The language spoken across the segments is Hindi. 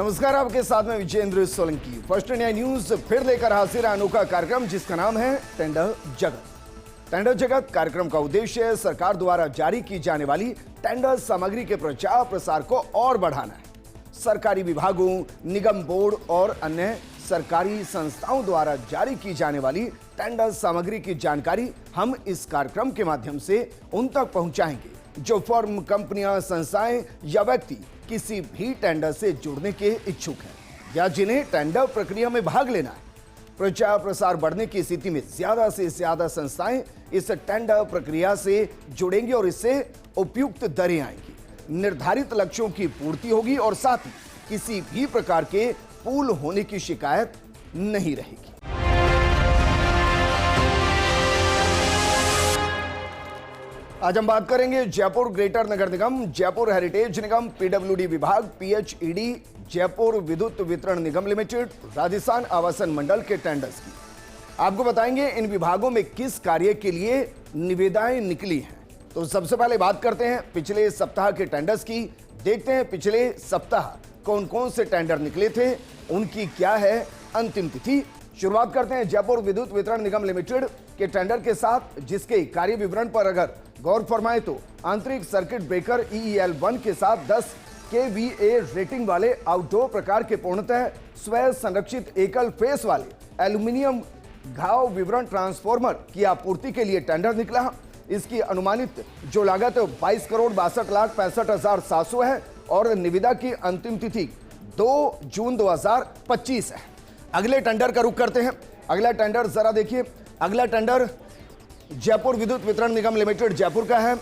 नमस्कार, आपके साथ में Vijendra Solanki. First India news फिर लेकर हाजिर है अनोखा कार्यक्रम जिसका नाम है टेंडर जगत। टेंडर जगत कार्यक्रम का उद्देश्य सरकार द्वारा जारी की जाने वाली टेंडर सामग्री के प्रचार प्रसार को और बढ़ाना है। सरकारी विभागों, निगम बोर्ड और अन्य सरकारी संस्थाओं द्वारा जारी की जाने वाली टेंडर सामग्री की जानकारी हम इस कार्यक्रम के माध्यम से उन तक पहुंचाएंगे जो फर्म, कंपनियां, संस्थाएं या व्यक्ति किसी भी टेंडर से जुड़ने के इच्छुक हैं या जिन्हें टेंडर प्रक्रिया में भाग लेना है। प्रचार प्रसार बढ़ने की स्थिति में ज्यादा से ज्यादा संस्थाएं इस टेंडर प्रक्रिया से जुड़ेंगी और इससे उपयुक्त दरें आएंगी, निर्धारित लक्ष्यों की पूर्ति होगी और साथ ही किसी भी प्रकार के पूल होने की शिकायत नहीं रहेगी। आज हम बात करेंगे जयपुर ग्रेटर नगर निगम, जयपुर हेरिटेज निगम, पीडब्ल्यूडी विभाग, पीएचईडी, जयपुर विद्युत वितरण निगम लिमिटेड, राजस्थान आवासन मंडल के टेंडर्स की। आपको बताएंगे इन विभागों में किस कार्य के लिए निविदाएं निकली हैं। तो सबसे पहले बात करते हैं पिछले सप्ताह के टेंडर्स की। देखते हैं पिछले सप्ताह कौन कौन से टेंडर निकले थे, उनकी क्या है अंतिम तिथि। शुरुआत करते हैं जयपुर विद्युत वितरण निगम लिमिटेड के टेंडर के साथ, जिसके कार्य विवरण पर अगर गौर फरमाए तो आंतरिक सर्किट ब्रेकर EEL1 के साथ 10 kVA रेटिंग वाले आउटडोर प्रकार के पूर्णतः स्वयं संरक्षित एकल फेस वाले एल्यूमिनियम घाव विवरण ट्रांसफॉर्मर की आपूर्ति के लिए टेंडर निकला। इसकी अनुमानित जो लागत 22,62,65,700 है और निविदा की अंतिम तिथि 2 जून 2025 है। अगले टेंडर का रुख करते हैं। अगला टेंडर जरा देखिए। अगला टेंडर जयपुर विद्युत वितरण निगम लिमिटेड जयपुर का है।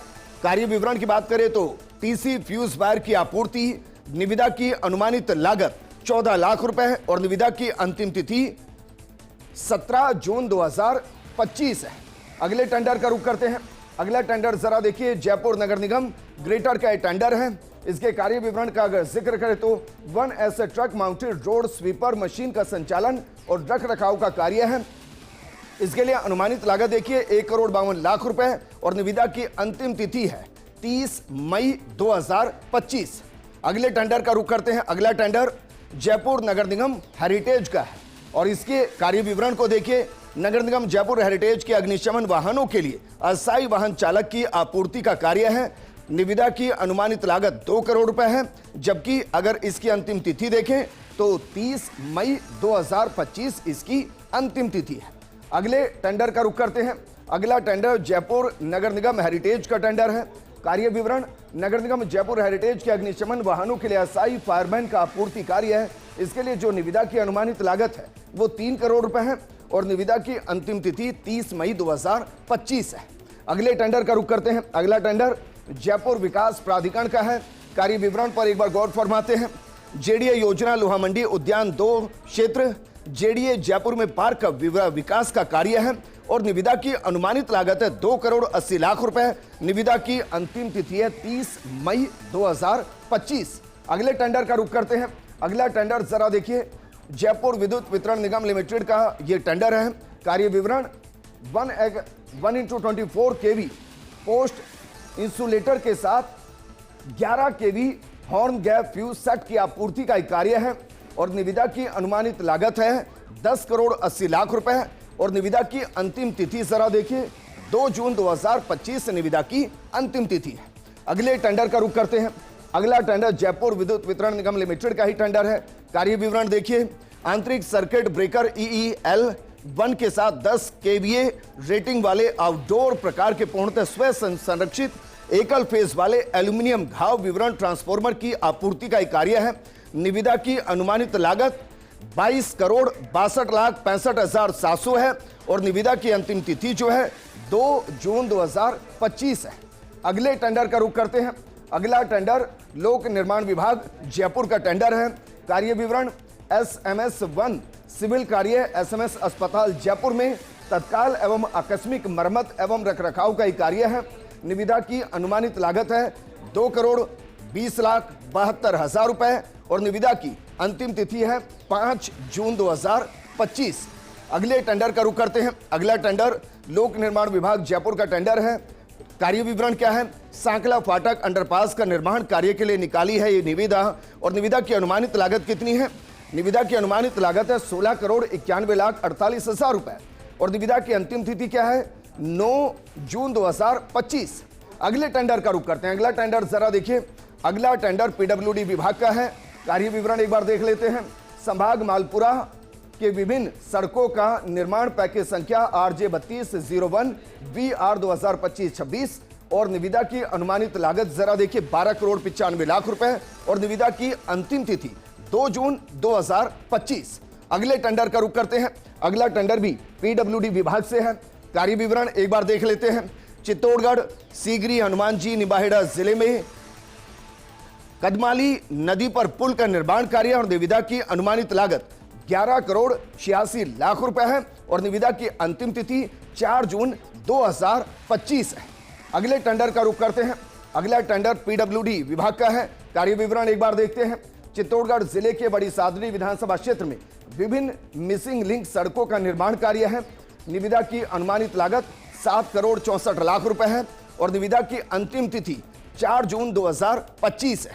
कार्य विवरण की बात करें तो टीसी फ्यूज वायर की आपूर्ति, निविदा की अनुमानित लागत 14 लाख रुपए है और निविदा की अंतिम तिथि 17 जून 2025 है। अगले टेंडर का रुख करते हैं। अगला टेंडर जरा देखिए। जयपुर नगर निगम ग्रेटर का टेंडर है। इसके कार्य विवरण का अगर जिक्र करें तो 1S truck mounted road sweeper machine का संचालन और रख रखाव का कार्य है। इसके लिए अनुमानित लागत देखिए 1,52,00,000 रुपए और निविदा की अंतिम तिथि है 30 मई 2025। अगले टेंडर का रुख करते हैं। अगला टेंडर जयपुर नगर निगम हेरिटेज का है और इसके कार्य विवरण को देखिए। नगर निगम जयपुर हेरिटेज के अग्निशमन वाहनों के लिए अस्थायी वाहन चालक की आपूर्ति का कार्य है। निविदा की अनुमानित लागत 2 करोड़ रुपए है, जबकि अगर इसकी अंतिम तिथि देखें तो 30 मई 2025 इसकी अंतिम तिथि है। अगले टेंडर का रुख करते हैं। अगला टेंडर जयपुर नगर निगम हेरिटेज का टेंडर है। कार्य विवरण नगर निगम जयपुर हेरिटेज के अग्निशमन वाहनों के लिए अस्थायी फायरमैन का आपूर्ति कार्य है। इसके लिए जो निविदा की अनुमानित लागत है वो 3 करोड़ रुपए है और निविदा की अंतिम तिथि 30 मई 2025 है। अगले टेंडर का रुख करते हैं। अगला टेंडर जयपुर विकास प्राधिकरण का है। कार्य विवरण पर एक बार गौर फरमाते हैं। जेडीए योजना लोहा मंडी उद्यान 2 क्षेत्र जेडीए जयपुर में पार्क का विकास का कार्य है और निविदा की अनुमानित लागत है 2,80,00,000 रुपए। निविदा की अंतिम तिथि है 30 मई 2025। अगले टेंडर का रुख करते हैं। अगला टेंडर जरा देखिए। जयपुर विद्युत वितरण निगम लिमिटेड का यह टेंडर है। कार्य विवरण 1x24 kV पोस्ट इंसुलेटर के साथ 11 kV horn gap fuse set की आपूर्ति का एक कार्य है और निविदा की अनुमानित लागत है 10,80,00,000 रुपए और निविदा की अंतिम तिथि जरा देखिए 2 जून 2025 निविदा की अंतिम तिथि है। अगले टेंडर का रुख करते हैं। अगला टेंडर जयपुर विद्युत वितरण निगम लिमिटेड का ही टेंडर है। कार्य विवरण देखिए। आंतरिक सर्किट ब्रेकर EEL1 के साथ 10 kVA रेटिंग वाले आउटडोर प्रकार के पूर्णतः स्वयं संरक्षित एकल फेस वाले एल्यूमिनियम घाव विवरण ट्रांसफॉर्मर की आपूर्ति का एक कार्य है। निविदा की अनुमानित लागत 22,62,65,700 है और निविदा की अंतिम तिथि जो है 2 जून 2025 है। अगले टेंडर का रुख करते हैं। अगला टेंडर लोक निर्माण विभाग जयपुर का टेंडर है। कार्य विवरण SMS1 सिविल कार्य SMS अस्पताल जयपुर में तत्काल एवं आकस्मिक मरम्मत एवं रखरखाव का एक कार्य है। निविदा की अनुमानित लागत है 2,20,72,000 रुपए और निविदा की अंतिम तिथि है 5 जून 2025। अगले टेंडर का रुख करते हैं। अगला टेंडर लोक निर्माण विभाग जयपुर का टेंडर है। कार्य विवरण क्या है? सांकला फाटक अंडरपास का निर्माण कार्य के लिए निकाली है ये निविदा, और निविदा की अनुमानित लागत कितनी है? निविदा की अनुमानित लागत है 16,91,48,00,000 रुपए, और निविदा की अंतिम तिथि क्या है? 9 जून 2025। अगले टेंडर का रुख करते हैं। अगला टेंडर जरा देखिए, अगला टेंडर पीडब्ल्यूडी विभाग का है। कार्य विवरण एक बार देख लेते हैं। संभाग मालपुरा के विभिन्न सड़कों का निर्माण, पैकेज संख्या RJ3201 VR 2025-26, और निविदा की अनुमानित लागत जरा देखिए 12,95,00,000 रुपए, और निविदा की अंतिम तिथि 2 जून 2025। अगले टेंडर का रुख करते हैं। अगला टेंडर भी पीडब्ल्यूडी विभाग से है। कार्य विवरण एक बार देख लेते हैं। चित्तौड़गढ़ सीगरी हनुमान जी निबाहेड़ा जिले में कदमाली नदी पर पुल का निर्माण कार्य, और निविदा की अनुमानित लागत 11,86,00,000 रुपए है, और निविदा की अंतिम तिथि 4 जून 2025 है। अगले टेंडर का रुख करते हैं। अगला टेंडर पीडब्ल्यूडी विभाग का है। कार्य विवरण एक बार देखते हैं। चित्तौड़गढ़ जिले के बड़ी सादरी विधानसभा क्षेत्र में विभिन्न मिसिंग लिंक सड़कों का निर्माण कार्य है। निविदा की अनुमानित लागत 7,64,00,000 रुपए है, और निविदा की अंतिम तिथि 4 जून 2025 है।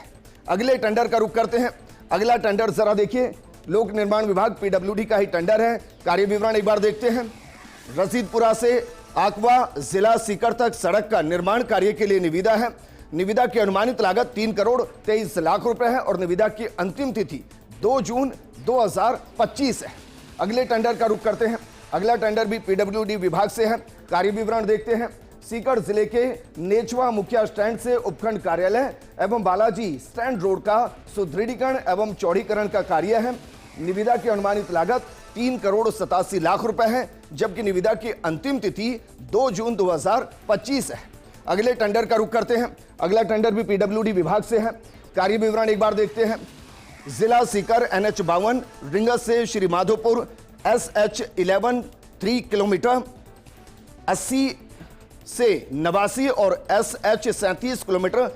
अगले टेंडर का रुख करते हैं। अगला टेंडर जरा देखिए, लोक निर्माण विभाग पीडब्ल्यूडी का ही टेंडर है। कार्य विवरण एक बार देखते हैं। रसीदपुरा से आकवा जिला सीकर तक सड़क का निर्माण कार्य के लिए निविदा है। निविदा की अनुमानित लागत 3,23,00,000 रुपए है, और निविदा की अंतिम तिथि 2 जून 2025 है। अगले टेंडर का रुख करते हैं। अगला टेंडर भी पीडब्ल्यूडी विभाग से है। कार्य विवरण देखते हैं। सीकर जिले के नेचवा मुखिया स्टैंड से उपखंड कार्यालय एवं बालाजी स्टैंड रोड का सुदृढ़ीकरण एवं चौड़ीकरण का कार्य है। निविदा की अनुमानित लागत 3,87,00,000 रुपए है, जबकि निविदा की अंतिम तिथि 2 जून 2025 है। अगले टेंडर का रुख करते हैं। अगला टेंडर भी पीडब्ल्यूडी विभाग से है। कार्य विवरण एक बार देखते हैं। जिला सीकर NH52 रिंगस से श्री माधोपुर SH11 3 किलोमीटर 80 से 89 और SH37 किलोमीटर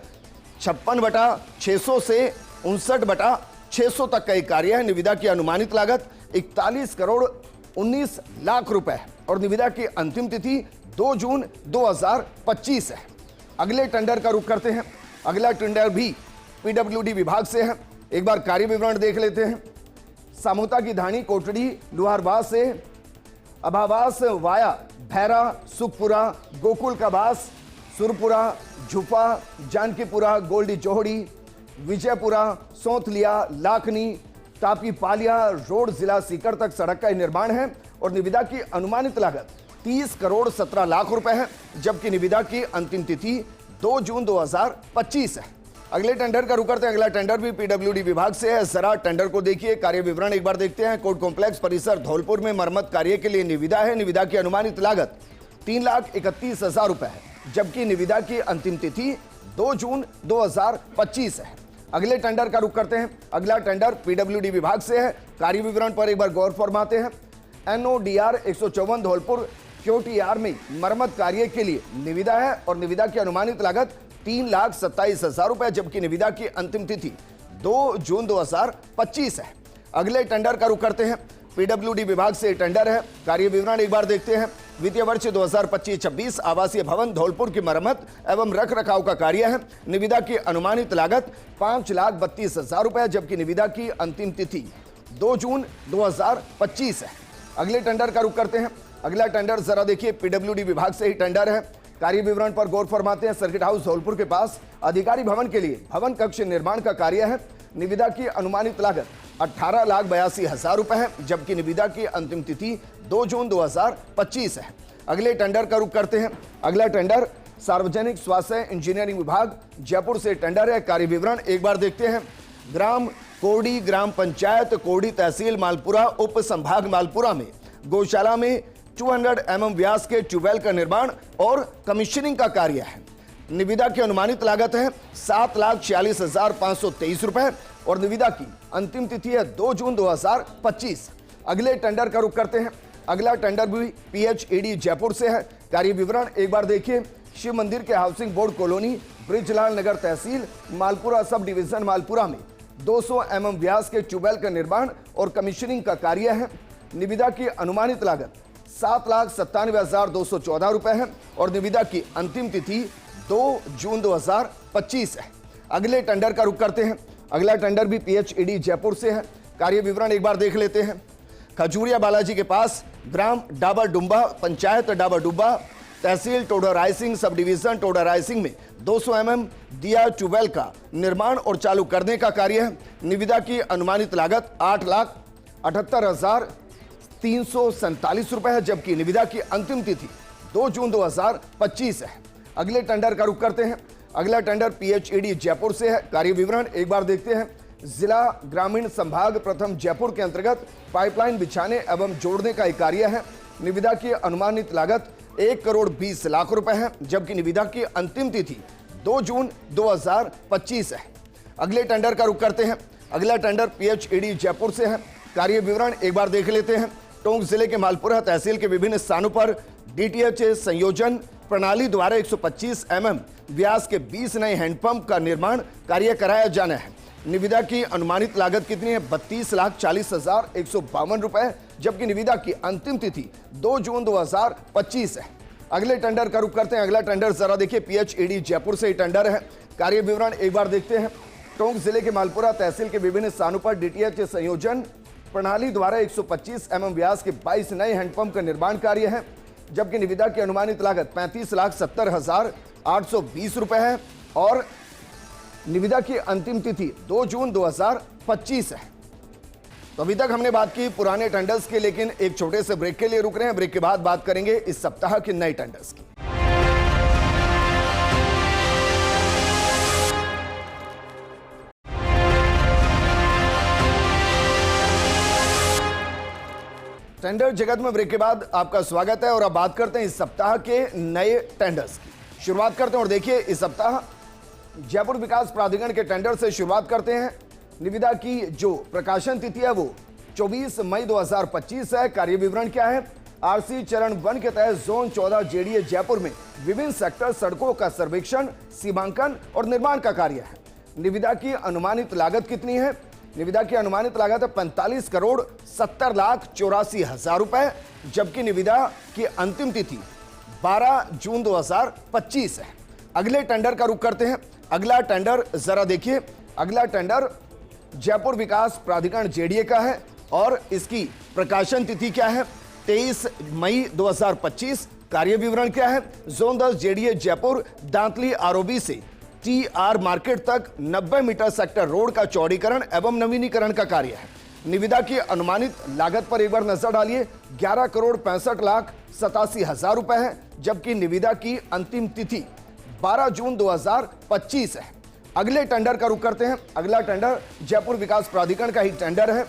56/600 से 59/600 तक का एक कार्य है। निविदा की अनुमानित लागत 41,19,00,000 रुपए है, और निविदा की अंतिम तिथि 2 जून 2025 है। अगले टेंडर का रुख करते हैं। अगला टेंडर भी पीडब्ल्यूडी विभाग से है। एक बार कार्य विवरण देख लेते हैं। सामोता की धानी कोटड़ी लुहारवास से अभावास वाया भैरा सुखपुरा गोकुल का बास सुरपुरा झुफा जानकीपुरा गोल्डी जोहड़ी विजयपुरा सौंतलिया लाखनी टापी पालिया रोड जिला सीकर तक सड़क का निर्माण है, और निविदा की अनुमानित लागत 30,17,00,000 रुपए है, जबकि निविदा की अंतिम तिथि 2 जून 2025 है। अगले टेंडर का रुख करते हैं। अगला टेंडर भी पीडब्ल्यूडी विभाग से है। जरा टेंडर को देखिए। कार्य विवरण एक बार देखते हैं। कोर्ट कॉम्प्लेक्स परिसर धौलपुर में मरम्मत कार्य के लिए निविदा है। निविदा की अनुमानित लागत 3,31,000 रुपए है, जबकि निविदा की अंतिम तिथि 2 जून 2025 है। अगले टेंडर का रुख करते हैं। अगला टेंडर पीडब्ल्यूडी विभाग से है। कार्य विवरण पर एक बार गौर फरमाते हैं। NODR 154 धौलपुर QTR में मरम्मत कार्य के लिए निविदा है, और निविदा की अनुमानित लागत 3,27,000 रुपए, जबकि निविदा की अंतिम तिथि 2 जून 2025 है। अगले टेंडर का रुख करते हैं। पीडब्ल्यूडी विभाग से टेंडर है। कार्य विवरण एक बार देखते हैं। वित्तीय वर्ष 2025-26 आवासीय भवन धौलपुर की मरम्मत एवं रख रखाव का कार्य है। निविदा की अनुमानित लागत 5,32,000 रुपए, जबकि निविदा की अंतिम तिथि 2 जून 2025 है। अगले टेंडर का रुख करते हैं। अगला टेंडर जरा देखिए, पीडब्ल्यूडी विभाग से ही टेंडर है। कार्य विवरण पर गौर फरमाते हैं। सर्किट हाउस धौलपुर के पास अधिकारी भवन के लिए भवन कक्ष निर्माण का कार्य है। निविदा की अनुमानित लागत 18,82,000 रुपए है, जबकि निविदा की अंतिम तिथि 2 जून 2025 है। अगले टेंडर का रुख करते हैं। अगला टेंडर सार्वजनिक स्वास्थ्य इंजीनियरिंग विभाग जयपुर से टेंडर है। कार्य विवरण एक बार देखते हैं। ग्राम कोडी ग्राम पंचायत कोडी तहसील मालपुरा उप संभाग मालपुरा में गौशाला में 200 mm व्यास के ट्यूबवेल का निर्माण और कमीशनिंग का कार्य है। निविदा की अनुमानित लागत है 7,46,523 रुपए, और निविदा की अंतिम तिथि है 2 जून 2025। अगले टेंडर का रुख करते हैं। अगला टेंडर भी PHED जयपुर से है। कार्य विवरण एक बार देखिए। शिव मंदिर के हाउसिंग बोर्ड कॉलोनी ब्रिजलाल नगर तहसील मालपुरा सब डिवीजन मालपुरा में 200 mm व्यास के ट्यूबवेल का निर्माण और कमीशनिंग का कार्य है। निविदा की अनुमानित लागत 7,97,214 रुपए है और निविदा की अंतिम तिथि 2 जून 2025 है। अगले टेंडर का रुख करते हैं। अगला टेंडर भी PHED जयपुर से है। कार्य विवरण एक बार देख लेते हैं। खजूरिया बालाजी के पास ग्राम डाबर डुम्बा, पंचायत डाबर डुम्बा, तहसील टोडा रायसिंग, सब डिवीजन टोडा रायसिंग में 200 mm दिया ट्यूबवेल का निर्माण और चालू करने का कार्य है। निविदा की अनुमानित लागत 8,78,347 रुपए है, जबकि निविदा की अंतिम तिथि 2 जून 2025 है। अगले टेंडर का रुख करते हैं। अगला टेंडर PHED जयपुर से है। कार्य विवरण एक बार देखते हैं। जिला ग्रामीण संभाग प्रथम जयपुर के अंतर्गत पाइपलाइन बिछाने एवं जोड़ने का एक कार्य है। निविदा की अनुमानित लागत 1,20,00,000 रुपए है, जबकि निविदा की अंतिम तिथि 2 जून 2025 है। अगले टेंडर का रुख करते हैं। अगला टेंडर PHED जयपुर से है। कार्य विवरण एक बार देख लेते हैं। टोंक जिले के मालपुरा तहसील के विभिन्न स्थानों पर DTH संयोजन प्रणाली द्वारा 125 mm व्यास के 20 नए हैंडपंप का निर्माण कार्य कराया जाना है। निविदा की अनुमानित लागत कितनी है? 32,40,152 रुपए, जबकि निविदा की अंतिम तिथि 2 जून 2025 है। अगले टेंडर का रुख करते हैं। अगला टेंडर जरा देखिए, PHED जयपुर से ही टेंडर है। कार्य विवरण एक बार देखते हैं। टोंक जिले के मालपुरा तहसील के विभिन्न स्थानों पर DTH संयोजन प्रणाली द्वारा 125 mm व्यास के 22 नए हैंडपंप का निर्माण कार्य है, जबकि निविदा की अनुमानित लागत 35,70,820 रुपए है और निविदा की अंतिम तिथि 2 जून 2025 है। तो अभी तक हमने बात की पुराने टेंडर्स की, लेकिन एक छोटे से ब्रेक के लिए रुक रहे हैं। ब्रेक के बाद बात करेंगे इस सप्ताह के नए टेंडर्स की। टेंडर जगत में ब्रेक के बाद आपका स्वागत है और अब बात करते हैं इस सप्ताह के नए टेंडर्स की। शुरुआत करते हैं और देखिए, इस सप्ताह जयपुर विकास प्राधिकरण के टेंडर से शुरुआत करते हैं। निविदा की जो प्रकाशन तिथि है वो 24 मई 2025 है। कार्य विवरण क्या है? RC चरण 1 के तहत जोन 14 JDA जयपुर में विभिन्न सेक्टर सड़कों का सर्वेक्षण, सीमांकन और निर्माण का कार्य है। निविदा की अनुमानित लागत कितनी है? निविदा की अनुमानित लागत है 45,70,84,000 रुपए, जबकि निविदा की अंतिम तिथि 12 जून 2025 है। अगले टेंडर का रुख करते हैं। अगला टेंडर जरा देखिए। अगला टेंडर जयपुर विकास प्राधिकरण JDA का है और इसकी प्रकाशन तिथि क्या है? 23 मई 2025। कार्य विवरण क्या है? Zone 10 JDA Jaipur Dantli ROB से TR मार्केट तक 90 मीटर सेक्टर रोड का चौड़ीकरण एवं नवीनीकरण का कार्य है। निविदा की अनुमानित लागत पर एक बार नजर डालिए, 11,65,87,000 रुपए है, जबकि निविदा की अंतिम तिथि 12 जून 2025 है। अगले टेंडर का रुख करते हैं। अगला टेंडर जयपुर विकास प्राधिकरण का ही टेंडर है।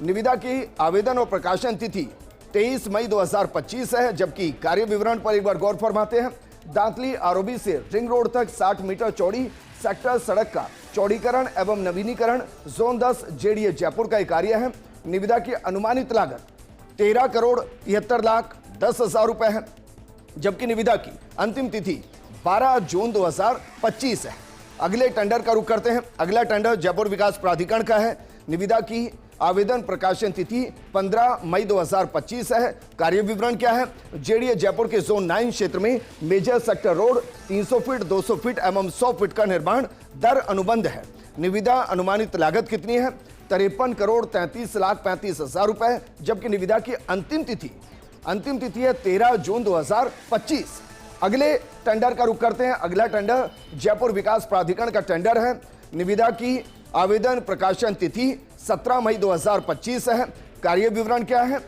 निविदा की आवेदन और प्रकाशन तिथि 23 मई 2025 है, जबकि कार्य विवरण पर एक बार गौर फरमाते हैं। दांतली ROB से रिंग रोड तक 60 मीटर चौड़ी सेक्टर सड़क का चौड़ीकरण एवं नवीनीकरण जोन 10 JDA जयपुर का कार्य है। निविदा की अनुमानित लागत 13,73,10,000 रुपए है, जबकि निविदा की अंतिम तिथि 12 जून 2025 है। अगले टेंडर का रुख करते हैं। अगला टेंडर जयपुर विकास प्राधिकरण का है। निविदा की आवेदन प्रकाशन तिथि 15 मई 2025 है। कार्य विवरण क्या है? JDA जयपुर के जोन 9 क्षेत्र में major sector road 300 feet, 200 feet एवं 100 फीट का निर्माण दर अनुबंध है। निविदा अनुमानित लागत कितनी है? 53,33,35,000 रुपए, जबकि निविदा की अंतिम तिथि है 13 जून 2025। अगले टेंडर का रुख करते हैं। अगला टेंडर जयपुर विकास प्राधिकरण का टेंडर है। निविदा की आवेदन प्रकाशन तिथि 17 मई 2025 है। कार्य विवरण क्या है?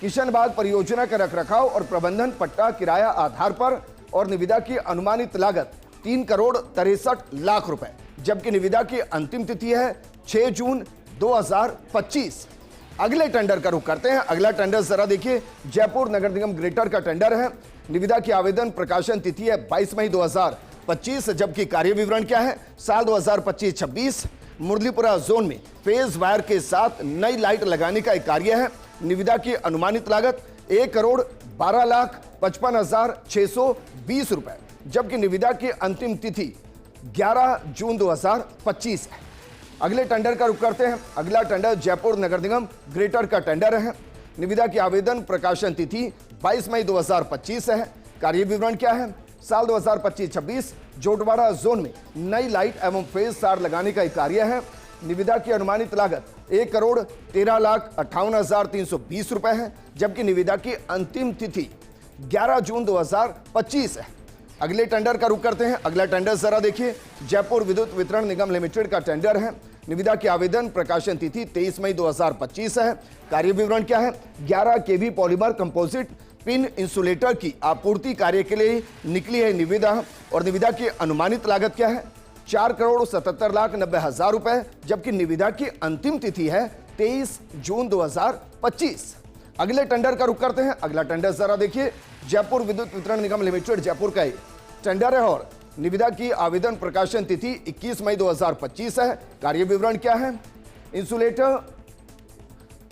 किशनबाग परियोजना का रखरखाव और प्रबंधन पट्टा किराया आधार पर और निविदा की अनुमानित लागत 3,63,00,000 रुपए, जबकि निविदा की अंतिम तिथि है 6 जून 2025। अगले टेंडर का रुख करते हैं। अगला टेंडर जरा देखिए, जयपुर नगर निगम ग्रेटर का टेंडर है। निविदा की आवेदन प्रकाशन तिथि है 22 मई 2025, जबकि कार्य विवरण क्या है? साल 2025-26 मुरलीपुरा जोन में फेज वायर के साथ नई लाइट लगाने का एक कार्य है। निविदा की अनुमानित लागत 1,12,55,620 रुपए, जबकि निविदा की अंतिम तिथि 11 जून 2025 है। अगले टेंडर का रुख करते हैं। अगला टेंडर जयपुर नगर निगम ग्रेटर का टेंडर है। निविदा की आवेदन प्रकाशन तिथि 22 मई 2025 है। कार्य विवरण क्या है? साल 2025-26 जोटवाड़ा जोन में नई लाइट एवं फेज तार लगाने का कार्य है। निविदा की अनुमानित लागत 1,13,58,320 रुपए है, जबकि निविदा की अंतिम तिथि 11 जून 2025 है। अगले टेंडर का रुख करते हैं। अगला टेंडर जरा देखिए, जयपुर विद्युत वितरण निगम लिमिटेड का टेंडर है। निविदा की आवेदन प्रकाशन तिथि 23 मई 2025 है। कार्य विवरण क्या है? 11 केवी पॉलीमर कंपोजिट पिन इंसुलेटर की आपूर्ति कार्य के लिए निकली है निविदा, और निविदा की अनुमानित लागत क्या है? 4,77,90,000 रुपए, जबकि निविदा की अंतिम तिथि है 23 जून 2025। अगले टेंडर का रुख करते हैं। अगला टेंडर जरा देखिए, जयपुर विद्युत वितरण निगम लिमिटेड जयपुर का टेंडर है और निविदा की आवेदन प्रकाशन तिथि 21 मई 2025 है। कार्य विवरण क्या है? Insulator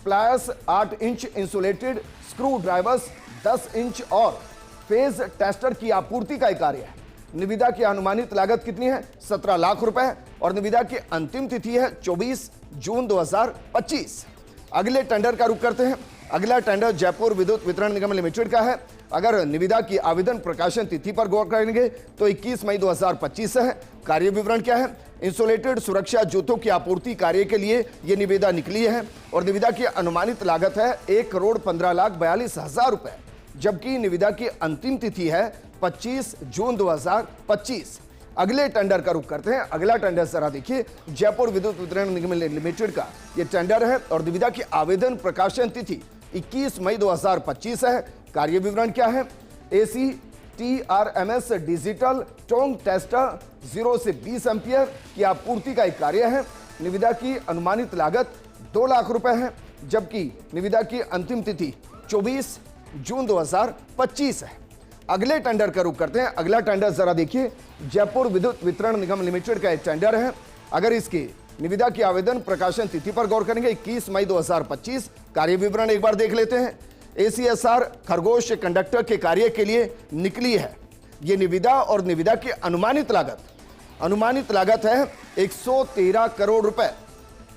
pliers 8 inch insulated screw drivers 10 inch और फेज टेस्टर की आपूर्ति का कार्य है। निविदा की अनुमानित लागत कितनी है? 17 लाख रुपए, और निविदा की अंतिम तिथि है 24 जून 2025। अगले टेंडर का रुख करते हैं। अगला टेंडर जयपुर विद्युत वितरण निगम लिमिटेड का है। अगर निविदा की आवेदन प्रकाशन तिथि पर गौर करेंगे तो 21 मई 2025 है। कार्य विवरण क्या है? इंसुलेटेड सुरक्षा जूतों की आपूर्ति कार्य के लिए यह निविदा निकली है, और निविदा की अनुमानित लागत है 1,15,42,000 रुपए, जबकि निविदा की अंतिम तिथि है 25 जून 2025। अगले टेंडर का रुख करते हैं। अगला टेंडर जरा देखिए, जयपुर विद्युत वितरण निगम लिमिटेड का यह टेंडर है, और निविदा की आवेदन प्रकाशन तिथि 21 मई 2025 है। कार्य विवरण क्या है? AC TRMS digital Tong tester 0 से 20 एम्पियर की आपूर्ति का एक कार्य है। निविदा की अनुमानित लागत 2 लाख रुपए है, जबकि निविदा की अंतिम तिथि 24 जून 2025 है। अगले टेंडर का रुख करते हैं। अगला टेंडर जरा देखिए, जयपुर विद्युत वितरण निगम लिमिटेड का एक टेंडर है। अगर इसकी निविदा की आवेदन प्रकाशन तिथि पर गौर करेंगे 21 मई 2025। कार्य विवरण एक बार देख लेते हैं। ACSR खरगोश कंडक्टर के कार्य के लिए निकली है ये निविदा, और निविदा की अनुमानित लागत है 113 करोड़ रुपए,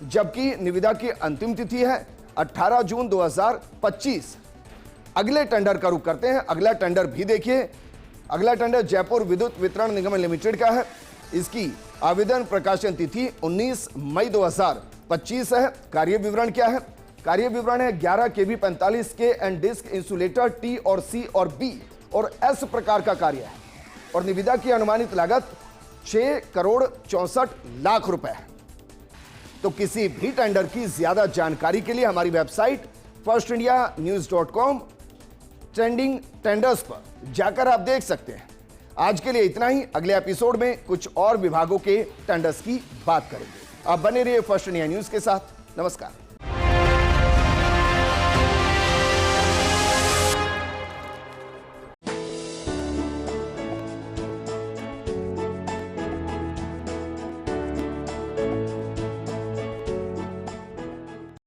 जबकि निविदा की अंतिम तिथि है 18 जून 2025। अगले टेंडर का रुख करते हैं। अगला टेंडर भी देखिए। अगला टेंडर जयपुर विद्युत वितरण निगम लिमिटेड का है। इसकी आवेदन प्रकाशन तिथि 19 मई 2025 है। कार्य विवरण क्या है? कार्य विवरण है 11 K V 45K and disc insulator T और C और B और S प्रकार का कार्य है, और निविदा की अनुमानित लागत 6,64,00,000 रुपए है। तो किसी भी टेंडर की ज्यादा जानकारी के लिए हमारी वेबसाइट firstindianews.com ट्रेंडिंग टेंडर्स पर जाकर आप देख सकते हैं। आज के लिए इतना ही। अगले एपिसोड में कुछ और विभागों के टेंडर्स की बात करेंगे। आप बने रहिए फर्स्ट इंडिया न्यूज के साथ। नमस्कार।